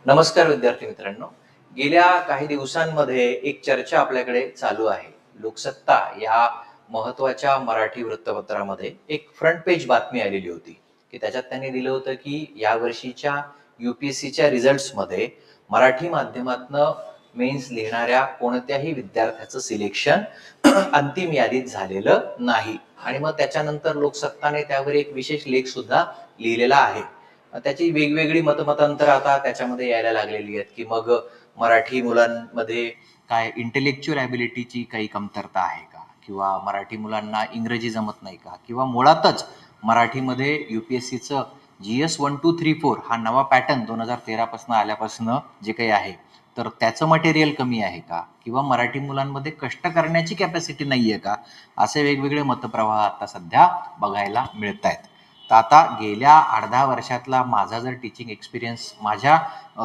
नमस्कार विद्यार्थी मित्रांनो. गेल्या काही दिवसांमध्ये एक चर्चा आपल्याकडे चालू आहे. लोकसत्ता या महत्त्वाच्या मराठी वृत्तपत्रामध्ये एक फ्रंट पेज बातमी आलेली होती, की त्याच्यात त्यांनी दिलं होतं, की यावर्षीच्या UPSCच्या रिझल्ट्समध्ये मराठी माध्यमातनं मेन्स लिहिणाऱ्या कोणत्याही विद्यार्थ्याचं सिलेक्शन अंतिम यादीत झालेलं नाही. आणि मग त्याच्यानंतर लोकसत्ताने त्यावर एक विशेष लेख सुद्धा लिहिलेला आहे. त्याची वेगवेगळी मतमतांतर आता त्याच्यामध्ये यायला लागलेली आहेत, की मग मराठी मुलांमध्ये काय इंटेलेक्च्युअल ॲबिलिटीची काही कमतरता आहे का? किंवा मराठी मुलांना इंग्रजी जमत नाही का? किंवा मुळातच मराठीमध्ये UPSCचं GS 1, 2, 3, 4 हा नवा पॅटर्न 2013 पासून आल्यापासून जे काही आहे, तर त्याचं मटेरियल कमी आहे का? किंवा मराठी मुलांमध्ये कष्ट करण्याची कॅपॅसिटी नाही आहे का? असे वेगवेगळे मतप्रवाह आता सध्या बघायला मिळत आहेत. तर आता गेल्या 8-10 वर्षातला माझा जर टीचिंग एक्सपिरियन्स माझ्या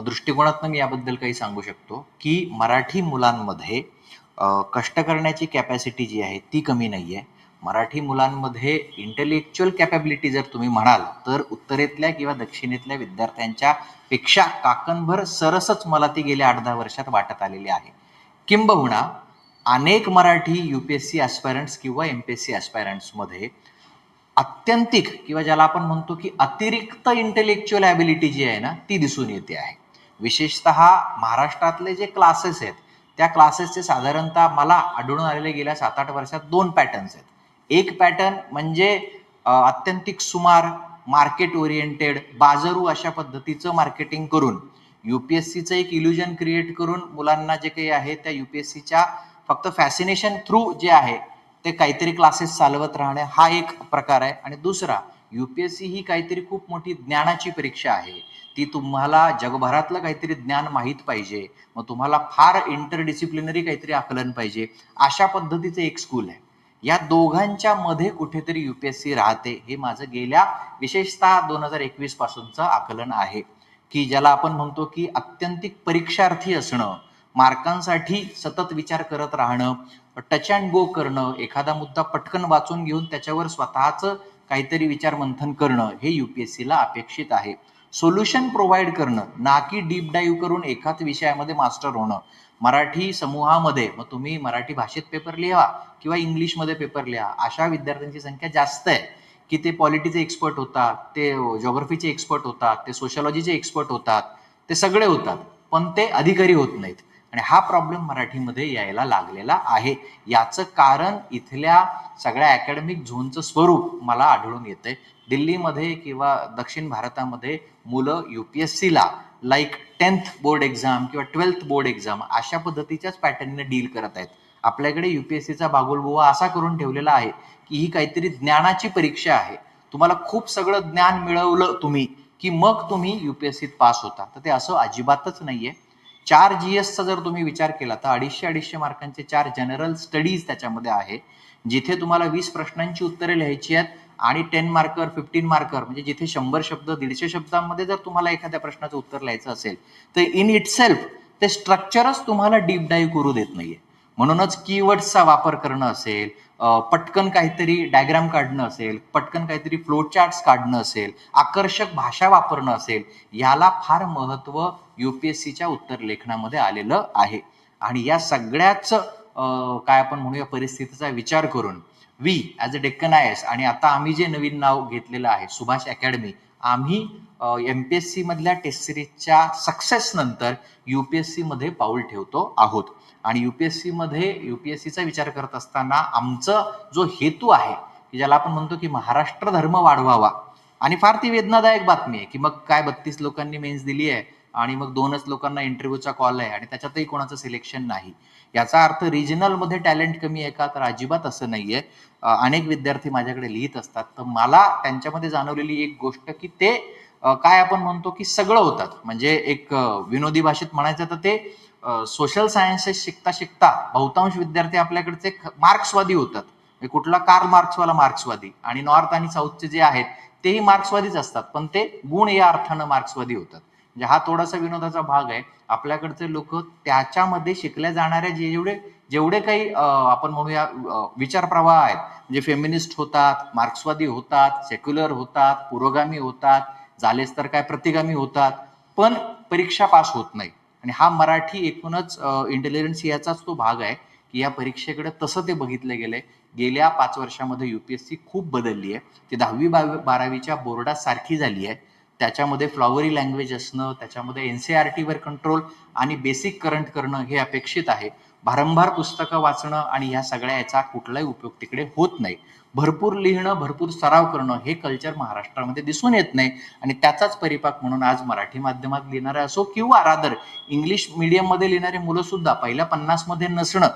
दृष्टिकोनातनं मी याबद्दल काही सांगू शकतो, की मराठी मुलांमध्ये कष्ट करण्याची कॅपॅसिटी जी आहे ती कमी नाही आहे. मराठी मुलांमध्ये इंटेलेक्च्युअल कॅपॅबिलिटी जर तुम्ही म्हणाल, तर उत्तरेतल्या किंवा दक्षिणेतल्या विद्यार्थ्यांच्या पेक्षा काकणभर सरसच मला ती गेल्या 8-10 वर्षात वाटत आलेली आहे. किंबहुना अनेक मराठी UPSC ॲस्पायरंट्स किंवा MPSC ॲस्पायरंट्समध्ये आत्यंतिक किंवा ज्याला आपण म्हणतो की अतिरिक्त इंटेलेक्च्युअल ॲबिलिटी जी आहे ना, ती दिसून येते आहे. विशेषतः महाराष्ट्रातले जे क्लासेस आहेत, त्या क्लासेसचे साधारणतः मला आढळून आलेले गेल्या 7-8 वर्षात 2 पॅटर्न्स आहेत. एक पॅटर्न म्हणजे आत्यंतिक सुमार, मार्केट ओरिएंटेड, बाजारू अशा पद्धतीचं मार्केटिंग करून UPSCचं एक इल्युजन क्रिएट करून मुलांना जे काही आहे त्या UPSCच्या फक्त फॅसिनेशन थ्रू जे आहे ते काहीतरी क्लासेस चालवत राहणे हा एक प्रकार आहे. आणि दुसरा, UPSC ही काहीतरी खूप मोठी ज्ञानाची परीक्षा आहे. ती तुम्हाला जगभरातलं काहीतरी ज्ञान माहीत पाहिजे, मग तुम्हाला फार इंटरडिसिप्लिनरी काहीतरी आकलन पाहिजे, अशा पद्धतीचं एक स्कूल आहे. या दोघांच्या मध्ये कुठेतरी UPSC राहते, हे माझं गेल्या विशेषतः 2021 पासूनचं आकलन आहे, की ज्याला आपण म्हणतो की आत्यंतिक परीक्षार्थी असणं, मार्कांसाठी सतत विचार करत राहणं, टच अँड गो करणं, एखादा मुद्दा पटकन वाचून घेऊन त्याच्यावर स्वतःचं काहीतरी विचार मंथन करणं, हे UPSCला अपेक्षित आहे. सोल्युशन प्रोव्हाइड करणं, ना की डीप डाईव्ह करून एकाच विषयामध्ये मास्टर होणं. मराठी समूहामध्ये मग तुम्ही मराठी भाषेत पेपर लिहा किंवा इंग्लिशमध्ये पेपर लिहा, अशा विद्यार्थ्यांची संख्या जास्त आहे, की ते पॉलिटीचे एक्सपर्ट होतात, ते जॉग्रफीचे एक्सपर्ट होतात, ते सोशॉलॉजीचे एक्सपर्ट होतात, ते सगळे होतात, पण ते अधिकारी होत नाहीत. आणि हा प्रॉब्लेम मराठीमध्ये यायला लागलेला आहे. याचं कारण इथल्या सगळ्या अकॅडमिक झोनचं स्वरूप मला आढळून येतंय. दिल्लीमध्ये किंवा दक्षिण भारतामध्ये मुलं UPSCला लाईक 10th बोर्ड एक्झाम किंवा 12th बोर्ड एक्झाम अशा पद्धतीच्याच पॅटर्नने डील करत आहेत. आपल्याकडे UPSCचा बागुलबुवा असा करून ठेवलेला आहे, की ही काहीतरी ज्ञानाची परीक्षा आहे. तुम्हाला खूप सगळं ज्ञान मिळवलं तुम्ही, की मग तुम्ही UPSCत पास होता. तर ते असं अजिबातच नाहीये. 4 GSचा जर तुम्ही विचार केला तर 250-250 मार्कांचे 4 जनरल स्टडीज त्याच्यामध्ये आहे, जिथे तुम्हाला 20 प्रश्नांची उत्तरे लिहायची आहेत आणि 10 मार्कर 15 मार्कर म्हणजे जिथे 100 शब्द 150 शब्दांमध्ये जर तुम्हाला एखाद्या प्रश्नाचं उत्तर लिहायचं असेल तर इन इटसेल्फ ते स्ट्रक्चरच तुम्हाला डीप डाईव्ह करू देत नाहीये. म्हणूनच कीवर्ड्सचा वापर करणं असेल, पटकन काहीतरी डायग्राम काढणं असेल, पटकन काहीतरी फ्लो चार्ट्स काढणं असेल, आकर्षक भाषा वापरणं असेल, याला फार महत्व UPSCच्या उत्तर लेखनामध्ये आलेलं आहे. आणि या सगळ्याच काय आपण म्हणूया परिस्थितीचा विचार करून we as a Deccan IAS आणि आता आम्ही जे नवीन नाव घेतलेलं आहे सुभाष अकॅडमी, आम्ही MPSC मधल्या टेस्ट सिरीजच्या सक्सेस नंतर UPSC मध्ये पाऊल ठेवतो आहोत. आणि UPSCचा विचार करत असताना आमचा जो हेतू आहे, की ज्याला आपण म्हणतो की महाराष्ट्र धर्म वाढवावा, आणि फार ती वेदनादायक बातमी आहे, की मग काय 32 लोकांनी मेन्स दिली आहे आणि मग 2च लोकांना इंटरव्ह्यूचा कॉल आहे आणि त्याच्यातही कोणाचं सिलेक्शन नाही. याचा अर्थ रिजनलमध्ये टॅलेंट कमी आहे का? तर अजिबात असं नाहीये. अनेक विद्यार्थी माझ्याकडे लिहित असतात, तर मला त्यांच्यामध्ये जाणवलेली एक गोष्ट, की ते काय आपण म्हणतो की सगळं होतात. म्हणजे एक विनोदी भाषेत म्हणायचं तर ते सोशल सायन्सेस शिकता शिकता बहुतांश विद्यार्थी आपल्याकडचे मार्क्सवादी होतात. कुठला कार्ल मार्क्सवाला मार्क्सवादी, आणि नॉर्थ आणि साऊथचे जे आहेत तेही मार्क्सवादीच असतात, पण ते गुण या अर्थानं मार्क्सवादी होतात. म्हणजे हा थोडासा विनोदाचा भाग आहे. आपल्याकडचे लोक त्याच्यामध्ये शिकल्या जाणाऱ्या जेवढे काही आपण म्हणूया विचार प्रवाह आहेत, म्हणजे फेमिनिस्ट होतात, मार्क्सवादी होतात, सेक्युलर होतात, पुरोगामी होतात, झालेच तर काय प्रतिगामी होतात, पण परीक्षा पास होत नाही. आणि हा मराठी एकूणच इंटेलिजन्स याचाच तो भाग आहे की या परीक्षेकडे तसं ते बघितलं गेलंय. गेल्या 5 वर्षामध्ये युपीएससी खूप बदलली आहे. ती 10वी-12वीच्या बोर्डासारखी झाली आहे. त्याच्यामध्ये फ्लॉवरी लँग्वेज असणं, त्याच्यामध्ये एनसीईआरटीवर कंट्रोल आणि बेसिक करंट करणं हे अपेक्षित आहे. भारंभार पुस्तकं वाचणं आणि ह्या सगळ्या याचा कुठलाही उपयोग तिकडे होत नाही. भरपूर लिहिणं, भरपूर सराव करणं हे कल्चर महाराष्ट्रामध्ये दिसून येत नाही. आणि त्याचाच परिपाक म्हणून आज मराठी माध्यमात लिहिणारे असो किंवा रादर इंग्लिश मीडियममध्ये लिहिणारे मुलं सुद्धा पहिल्या 50 मध्ये नसणं,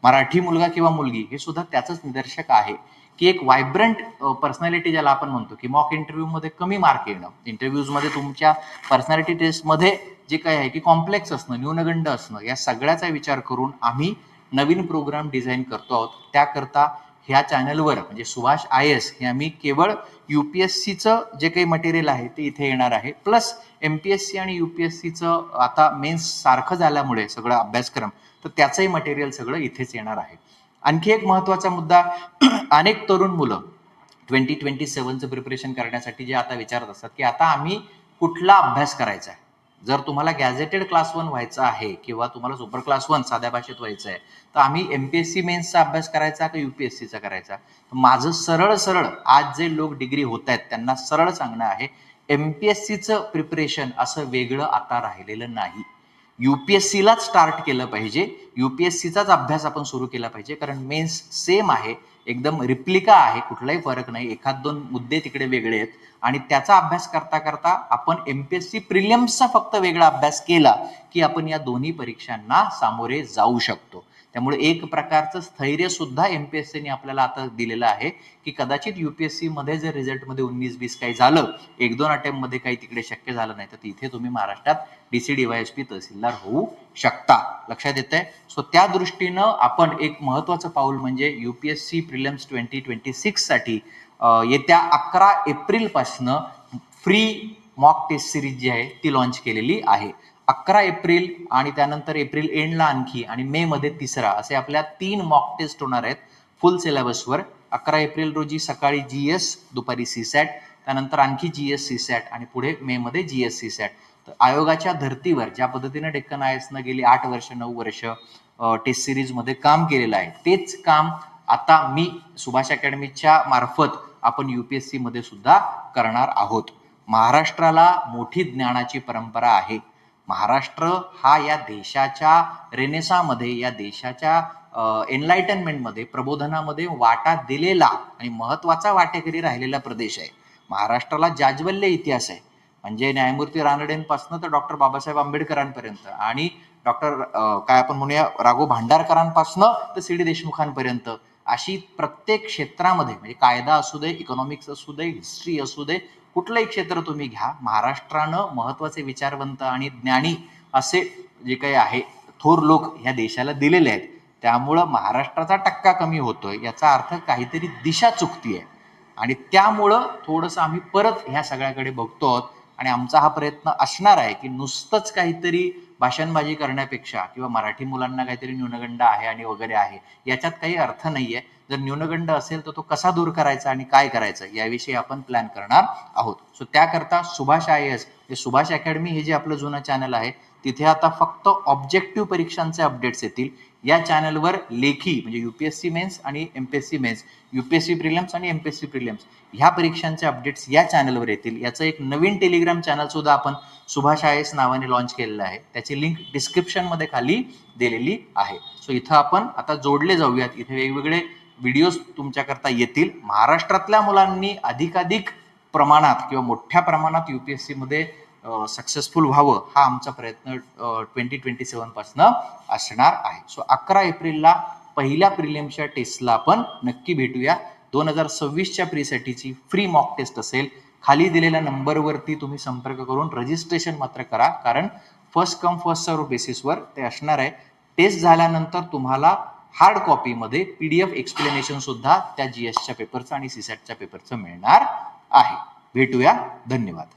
मराठी मुलगा किंवा मुलगी हे सुद्धा त्याचंच निदर्शक आहे की एक व्हायब्रंट पर्सनॅलिटी ज्याला आपण म्हणतो की मॉक इंटरव्ह्यू मध्ये कमी मार्क येणं, इंटरव्ह्यूज मध्ये तुमच्या पर्सनॅलिटी टेस्ट मध्ये जे काय आहे की कॉम्प्लेक्स असणं, न्यूनगंड असणं, या सगळ्याचा विचार करून आम्ही नवीन प्रोग्राम डिझाईन करतो आहोत. त्याकरता ह्या चॅनलवर म्हणजे सुभाष IAS हे आम्ही केवळ युपीएससीचं जे काही मटेरियल आहे ते इथे येणार आहे, प्लस MPSC आणि UPSCचं आता मेन्स सारखं झाल्यामुळे सगळं अभ्यासक्रम, तर त्याचंही मटेरियल सगळं इथेच येणार आहे. आणखी एक महत्वाचा मुद्दा, अनेक तरुण मुलं 2027चं प्रिपरेशन करण्यासाठी जे आता विचारत असतात की आता आम्ही कुठला अभ्यास करायचा आहे. जर तुम्हाला गॅझेटेड क्लास 1 व्हायचं आहे किंवा तुम्हाला सुपर क्लास 1 साध्या भाषेत व्हायचं आहे, तर आम्ही MPSC मेन्सचा अभ्यास करायचा का UPSCचा करायचा? माझं सरळ आज जे लोक डिग्री होत आहेत त्यांना सरळ सांगणं आहे, MPSCचं प्रिपरेशन असं वेगळं आता राहिलेलं नाही. UPSCलाच स्टार्ट केलं पाहिजे, UPSCचाच अभ्यास आपण सुरू केला पाहिजे, कारण मेन्स सेम आहे, एकदम रिप्लिका आहे, कुठलाही फरक नाही. एखाद दोन मुद्दे तिकडे वेगळे आहेत आणि त्याचा अभ्यास करता करता आपण MPSC प्रिलिम्सचा फक्त वेगळा अभ्यास केला की आपण या दोन्ही परीक्षांना सामोरे जाऊ शकतो. त्यामुळे एक प्रकारचं स्थैर्य सुद्धा MPSCने आपल्याला आता दिलेलं आहे की कदाचित UPSC मध्ये जर रिझल्टमध्ये 19-20 काही झालं, 1-2 अटेम्प्ट मध्ये काही तिकडे शक्य झालं नाही, तर तिथे तुम्ही महाराष्ट्रात DCDYSP तहसीलदार होऊ शकता. लक्षात येतंय? सो त्या दृष्टीनं आपण एक महत्वाचं पाऊल म्हणजे UPSC प्रिलिम्स 2026 साठी येत्या 11 एप्रिल पासनं फ्री मॉक टेस्ट सिरीज जी आहे ती लॉन्च केलेली आहे. 11 एप्रिल आणि त्यानंतर एप्रिल एंडला आणखी आणि मे मध्ये तिसरा, असे आपल्या 3 मॉक टेस्ट होणार आहेत फुल सिलेबसवर. 11 एप्रिल रोजी सकाळी GS, दुपारी CSAT, त्यानंतर आणखी GS CSAT आणि पुढे मे मध्ये GS CSAT. तर आयोगाच्या धर्तीवर ज्या पद्धतीने डेक्कन IASनं गेली 8 वर्ष 9 वर्ष टेस्ट सिरीज मध्ये काम केलेलं आहे, तेच काम आता मी सुभाष अकॅडमीच्या मार्फत आपण UPSC मध्ये सुद्धा करणार आहोत. महाराष्ट्राला मोठी ज्ञानाची परंपरा आहे. महाराष्ट्र हा या देशाच्या रेनेसामध्ये, या देशाच्या एनलाइटनमेंटमध्ये, प्रबोधनामध्ये वाटा दिलेला आणि महत्वाचा वाटेकरी राहिलेला प्रदेश आहे. महाराष्ट्राला जाज्वल्य इतिहास आहे, म्हणजे न्यायमूर्ती रानडेंपासून तर डॉक्टर बाबासाहेब आंबेडकरांपर्यंत आणि डॉक्टर काय आपण म्हणूया राघव भांडारकरांपासनं तर CD देशमुखांपर्यंत, अशी प्रत्येक क्षेत्रामध्ये म्हणजे कायदा असू दे, इकॉनॉमिक्स असू दे, हिस्ट्री असू दे, कुठलंही क्षेत्र तुम्ही घ्या, महाराष्ट्रानं महत्वाचे विचारवंत आणि ज्ञानी असे जे काही आहे थोर लोक ह्या देशाला दिलेले आहेत. त्यामुळं महाराष्ट्राचा टक्का कमी होतोय याचा अर्थ काहीतरी दिशा चुकतीये आणि त्यामुळं थोडंसं आम्ही परत ह्या सगळ्याकडे बघतो आहोत. आणि आमचा हा प्रयत्न असणार आहे की नुसतंच काहीतरी भाषणबाजी करण्यापेक्षा किंवा मराठी मुलांना काहीतरी न्यूनगंड आहे आणि वगैरे आहे याच्यात काही अर्थ नाहीये. जर न्यूनगंड असेल तर तो कसा दूर करायचा आणि काय करायचं याविषयी आपण प्लॅन करणार आहोत. सो त्याकरता सुभाष IAS हे सुभाष अकॅडमी हे जे आपलं जुनं चॅनल आहे तिथे आता फक्त ऑब्जेक्टिव्ह परीक्षांचे अपडेट्स येतील. या चॅनलवर लेखी म्हणजे UPSC मेन्स आणि MPSC मेन्स, UPSC प्रिलिम्स आणि MPSC प्रिलिम्स ह्या परीक्षांचे अपडेट्स या चॅनलवर येतील. याचं एक नवीन टेलिग्राम चॅनल सुद्धा आपण सुभाष IAS नावाने लॉन्च केलेलं आहे, त्याची लिंक डिस्क्रिप्शन मध्ये खाली दिलेली आहे. सो इथं आपण आता जोडले जाऊयात. इथे वेगवेगळे व्हिडिओज तुमच्याकरता येतील. महाराष्ट्रातल्या मुलांनी अधिकाधिक प्रमाणात किंवा मोठ्या प्रमाणात UPSC मध्ये सक्सेसफुल व्हावं हा आमचा प्रयत्न 2027 पासून असणार आहे. सो 11 एप्रिलला पहिल्या प्रिलिम्सच्या टेस्टला आपण नक्की भेटूया. 2026च्या प्रीसाठीची फ्री मॉक टेस्ट असेल. खाली दिलेल्या नंबरवरती तुम्ही संपर्क करून रजिस्ट्रेशन मात्र करा, कारण फर्स्ट कम फर्स्ट सर्व बेसिसवर ते असणार आहे. टेस्ट झाल्यानंतर तुम्हाला हार्ड कॉपीमध्ये PDF एक्सप्लेनेशन सुद्धा त्या GSच्या पेपरचं आणि CSATच्या पेपरचं मिळणार आहे. भेटूया. धन्यवाद.